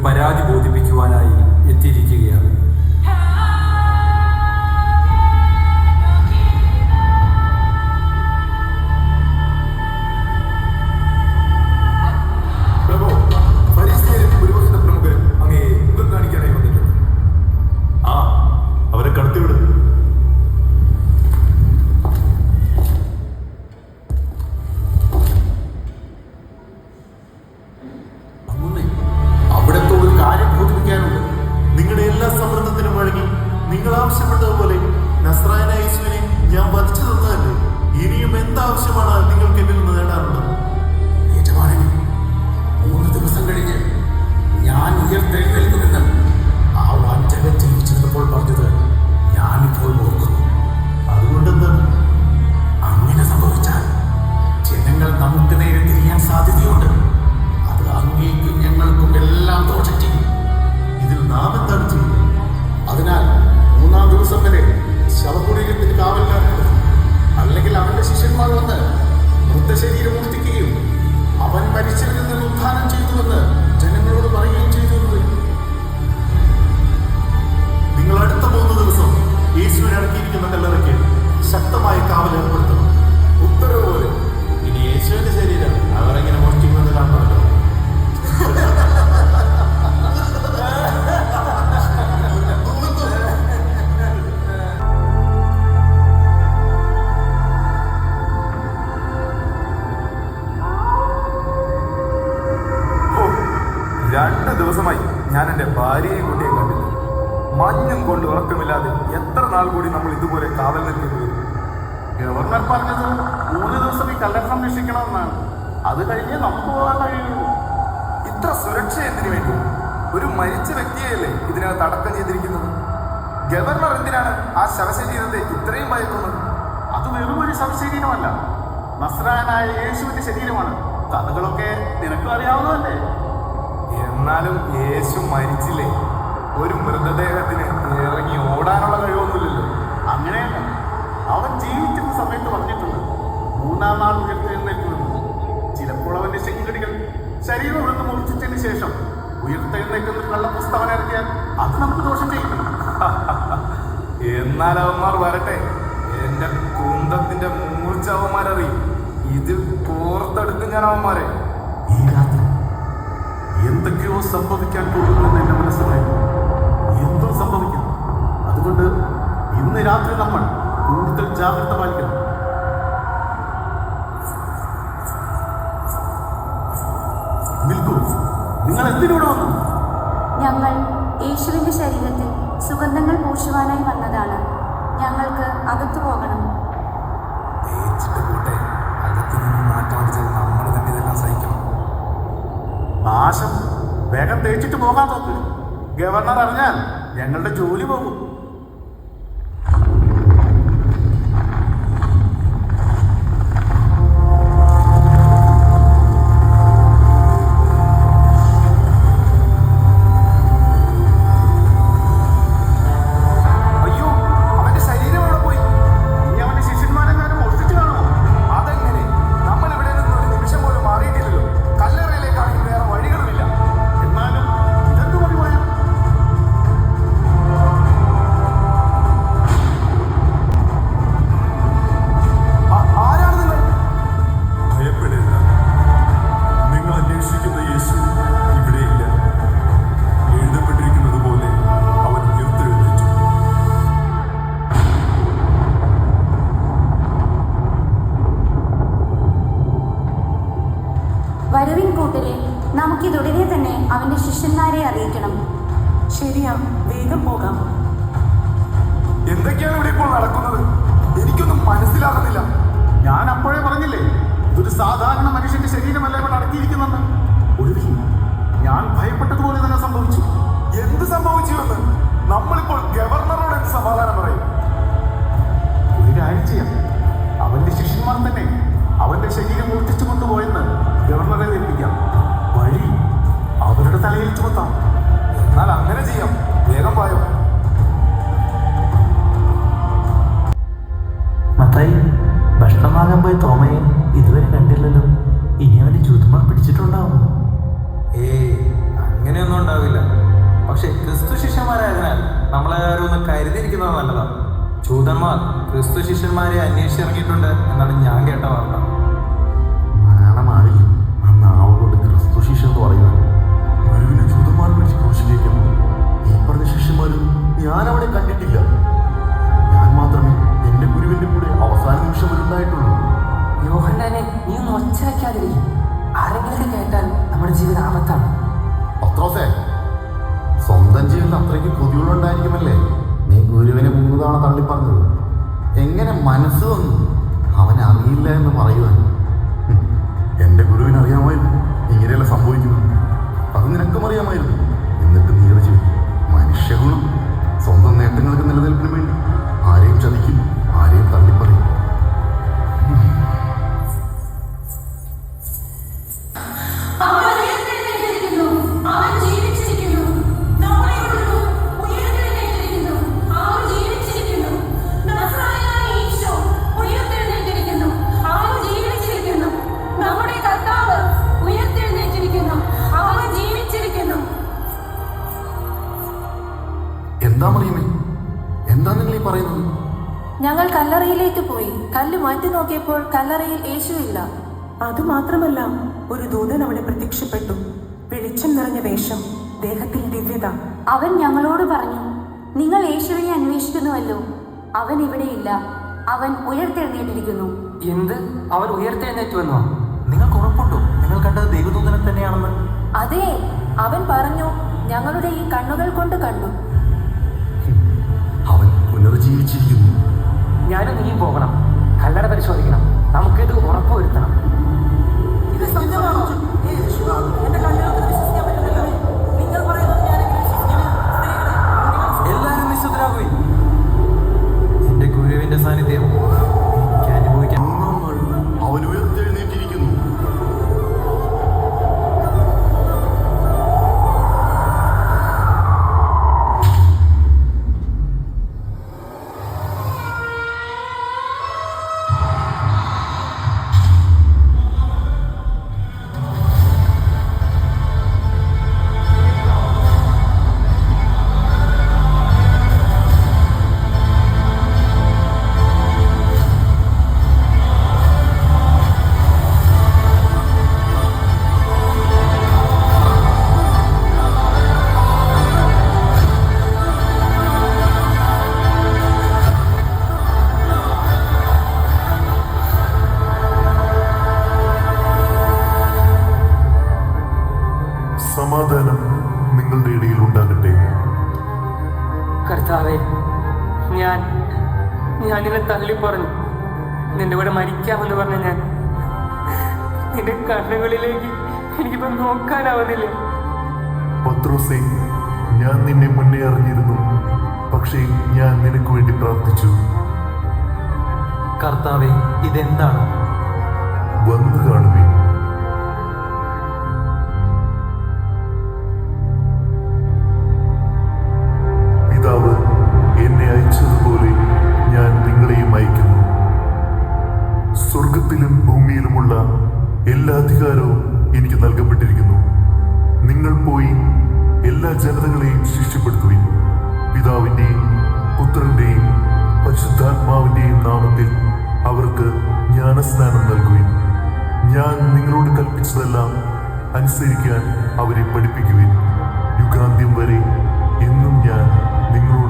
പരാതി ബോധിപ്പിക്കുവാനായി എത്തിയിരിക്കുകയാണ്. ഞാൻ എൻ്റെ ഭാര്യയെ കൂട്ടിയെ കണ്ടില്ല. മഞ്ഞും കൊണ്ട് ഉറക്കമില്ലാതെ എത്ര നാൾ കൂടി നമ്മൾ ഇതുപോലെ കാവൽ നിൽക്കേണ്ടി വരും? ഗവർണർ പറഞ്ഞത് 3 ദിവസം ഈ കല്ലറ സംരക്ഷിക്കണമെന്നാണ്. അത് കഴിഞ്ഞേ നമുക്ക് പോകാൻ കഴിയുള്ളൂ. ഇത്ര സുരക്ഷ എന്തിനു വേണ്ടി? ഒരു മരിച്ച വ്യക്തിയല്ലേ ഇതിനകത്ത് അടക്കം ചെയ്തിരിക്കുന്നത്. ഗവർണർ എന്തിനാണ് ആ ശവശരീരത്തെ ഇത്രയും ഭയക്കുന്നത്? അത് വെറും ഒരു ശവശരീരമല്ല, നസ്രായനായ യേശുവിന്റെ ശരീരമാണ്. കഥകളൊക്കെ നിനക്കും അറിയാവുന്നതല്ലേ? എന്നാലും യേശു മരിച്ചില്ലേ? ഒരു മൃതദേഹത്തിന് ഇറങ്ങി ഓടാനുള്ള കഴിവൊന്നുമില്ലല്ലോ. അങ്ങനെയല്ല, അവൻ ജീവിച്ചിരുന്ന സമയത്ത് പറഞ്ഞിട്ടുണ്ട് 3-ാം നാൾ ഉയർത്തെഴുന്നേൽക്കുമെന്ന്. ചിലപ്പോൾ അവന്റെ ശെങ്കടികൾ ശരീരം ഒന്ന് മുറിച്ചതിന് ശേഷം ഉയർത്തെഴുന്നേൽക്കുന്ന കള്ളപ്രസ്താവന ഇറക്കിയാൽ അത് നമുക്ക് ദോഷം ചെയ്യും. എന്നാൽ അവന്മാർ വരട്ടെ, എന്റെ കുന്തത്തിന്റെ മൂർച്ച അവന്മാരറിയും. ഇതിൽ പുറത്തെടുക്കും ഞാൻ അവന്മാരെ. ഈ രാത്രി എന്തൊക്കെയോ സംഭവിക്കാൻ പോകുമെന്ന് എന്റെ മനസ്സിലായി. എന്തും സംഭവിക്കും. അതുകൊണ്ട് ഇന്ന് രാത്രി നമ്മൾ കൂടുതൽ ജാഗ്രത പാലിക്കണം. നിൽക്കൂ, നിങ്ങൾ എന്തിനോട് വന്നു? ഞങ്ങൾ യേശുവിന്റെ ശരീരത്തിൽ സുഗന്ധങ്ങൾ പൂശുവാനായി വന്നതാണ്. ഞങ്ങൾക്ക് അകത്തു പോകണം. നമ്മൾ തന്നെ ഇതെല്ലാം സഹിക്കണം. നാശം വേഗം തേച്ചിട്ട് പോകാൻ നോക്ക്. ഗവർണർ അറിഞ്ഞാൽ ഞങ്ങളുടെ ജോലി പോകും. വരവിൻ കൂട്ടരെ, നമുക്കിതുടനെ തന്നെ അവന്റെ ശിഷ്യന്മാരെ അറിയിക്കണം. ശരിയാ, വേഗം പോകാം. എന്തൊക്കെയാണ് ഇവിടെ ഇപ്പോൾ നടക്കുന്നത്? എനിക്കൊന്നും മനസ്സിലാകുന്നില്ല. ഞാൻ അപ്പോഴേ പറഞ്ഞില്ലേ, ഇതൊരു സാധാരണ മനുഷ്യന്റെ ശരീരമല്ല ഇവിടെ അടക്കിയിരിക്കുന്നെന്ന്. ഒടുവിൽ ഞാൻ ഭയപ്പെട്ടതുപോലെ തന്നെ സംഭവിച്ചു. എന്ത് സംഭവിച്ചു എന്ന് നമ്മളിപ്പോൾ ഗവർണറോട് എന്ത് സമാധാനം പറയും? ഒരു കാര്യം ചെയ്യാം, അവന്റെ ശിഷ്യന്മാർ തന്നെ അവന്റെ ശരീരം മോഷ്ടിച്ചു കൊണ്ടുപോയെന്ന് ഗവർണറെ ഏൽപ്പിക്കാം. വഴി അവരുടെ തലയിൽ ചുമത്താം. എന്നാൽ അങ്ങനെ ചെയ്യാം. വേഗം പായോ. മത്തായി, ഭക്ഷണം വാങ്ങാൻ പോയ തോമയെ ഇതുവരെ കണ്ടില്ലല്ലോ. ഇനി അവന്റെ ചുതുമ പിടിച്ചിട്ടുണ്ടാവും. ഉണ്ടാവില്ല. പക്ഷെ ക്രിസ്തു ശിഷ്യന്മാരായതിനാൽ നമ്മളെല്ലാവരും ഒന്ന് കരുതിയിരിക്കുന്നത് നല്ലതാണ്. ജൂതന്മാർ ക്രിസ്തു ശിഷ്യന്മാരെ അന്വേഷിച്ചിറങ്ങിയിട്ടുണ്ട് എന്നാണ് ഞാൻ കേട്ട വാർത്ത. നാണമാവില്ല ആ നാവ് കൊണ്ട് ക്രിസ്തു ശിഷ്യൻ എന്ന് പറയുന്നത്. ഗുരുവിനെ ജൂതന്മാർ പിടിച്ച് ക്രൂശിലേക്കുന്നു. ഈ പറഞ്ഞ ശിഷ്യന്മാരും ഞാൻ അവിടെ കണ്ടിട്ടില്ല. ഞാൻ മാത്രമേ എന്റെ ഗുരുവിന്റെ കൂടെ അവസാന നിമിഷം ഉണ്ടായിട്ടുള്ളൂ. യോഹന്നാനെ, നീ ഒന്ന് ഒച്ച വയ്ക്കാതിരിക്കും. ആരെങ്കിലും കേട്ടാൽ നമ്മുടെ ജീവിതം ആപത്താണ്. പത്രോസേ, സ്വന്തം ജീവൻ അത്രയ്ക്ക് കൊതികളുണ്ടായിരിക്കുമല്ലേ നീ ഗുരുവിനെ 3 തവണ തള്ളിപ്പറഞ്ഞത്? എങ്ങനെ മനസ്സ് വന്നു അവൻ അറിയില്ല എന്ന് പറയുവാൻ? എന്റെ ഗുരുവിന് അറിയാമായിരുന്നു ഇങ്ങനെയല്ല സംഭവിക്കുന്നു. അത് നിനക്കും അറിയാമായിരുന്നു. എന്നിട്ട് നീ അത് ചെയ്തു. മനുഷ്യഗുണം. സ്വന്തം നേട്ടങ്ങൾക്ക് നിലനിൽപ്പിന് വേണ്ടി ആരെയും ചതിക്കും, ആരെയും തള്ളിപ്പറയും. എന്താ മറിയമേ, എന്താ നിങ്ങൾ ഈ പറയുന്നത്? ഞങ്ങൾ കല്ലറയിലേക്ക് പോയി. കല്ല് മാറ്റി നോക്കിയപ്പോൾ കല്ലറയിൽ യേശുവില്ല. അതുമാത്രമല്ല, ഒരു ദൂതൻ അവിടെ പ്രത്യക്ഷപ്പെട്ടു. വെളിച്ചം നിറഞ്ഞ വേഷം, ദേഹത്തിൽ ദിവ്യത. അവൻ ഞങ്ങളോട് പറഞ്ഞു, നിങ്ങൾ യേശുവിനെ അന്വേഷിക്കുന്നുവല്ലോ. അവൻ ഇവിടെയില്ല, അവൻ ഉയർത്തെഴുന്നേറ്റിരിക്കുന്നു. എന്ത്? അവൻ ഉയർത്തെഴുന്നേറ്റുവെന്നോ? നിങ്ങൾക്ക് ഉറപ്പുണ്ടോ നിങ്ങൾ കണ്ടത് ദൈവദൂതനെ തന്നെയാണെന്ന്? അതെ, അവൻ പറഞ്ഞു, ഞങ്ങളുടെ ഈ കണ്ണുകൾ കൊണ്ട് കണ്ടു. അവൻ പുനർജീവിച്ചിരിക്കുന്നു. ഞാനും നീയും പോകണം. കല്ലറ പരിശോധിക്കണം. നമുക്കിത് ഉറപ്പുവരുത്തണം. എല്ലാവരും നിശബ്ദരാകുകയും എന്റെ ഗുരുവിന്റെ സാന്നിധ്യം എനിക്ക് അനുഭവിക്കാൻ. അവൻ ഉയർത്തെഴുന്നേറ്റിരിക്കുന്നു. സമാധാനം നിങ്ങളുടെ ഇടയിൽ ഉണ്ടാകട്ടെ. കർത്താവേ, ഞാൻ നിന്നെ തള്ളി പറഞ്ഞു. നിന്റെ കൂടെ മരിക്കാമെന്ന് പറഞ്ഞ ഞാൻ നിന്റെ കണ്ണുകളിലേക്ക് എനിക്കിപ്പോ നോക്കാനാവുന്നില്ല. പത്രോസേ, ഞാൻ നിന്നെ മുന്നേ അറിഞ്ഞിരുന്നു. പക്ഷേ ഞാൻ നിനക്ക് വേണ്ടി പ്രാർത്ഥിച്ചു. കർത്താവേ, ഇതെന്താണ്? വന്നു കാണുവേ. പിതാവ് എന്നെ അയച്ചതുപോലെ ഞാൻ നിങ്ങളെയും അയക്കുന്നു. സ്വർഗത്തിലും ഭൂമിയിലുമുള്ള എല്ലാ അധികാരവും എനിക്ക് നൽകപ്പെട്ടിരിക്കുന്നു. നിങ്ങൾ പോയി എല്ലാ ജനതകളെയും ശിക്ഷപ്പെടുത്തുവിൻ. പിതാവിൻ്റെയും പുത്രന്റെയും പരിശുദ്ധാത്മാവിൻ്റെയും നാമത്തിൽ അവർക്ക് ജ്ഞാനസ്നാനം നൽകുവിൻ. ഞാൻ നിങ്ങളോട് കൽപ്പിച്ചതെല്ലാം അനുസരിക്കാൻ അവരെ പഠിപ്പിക്കുവിൻ. യുഗാന്ത്യം വരെ എന്നും ഞാൻ നിങ്ങളോട്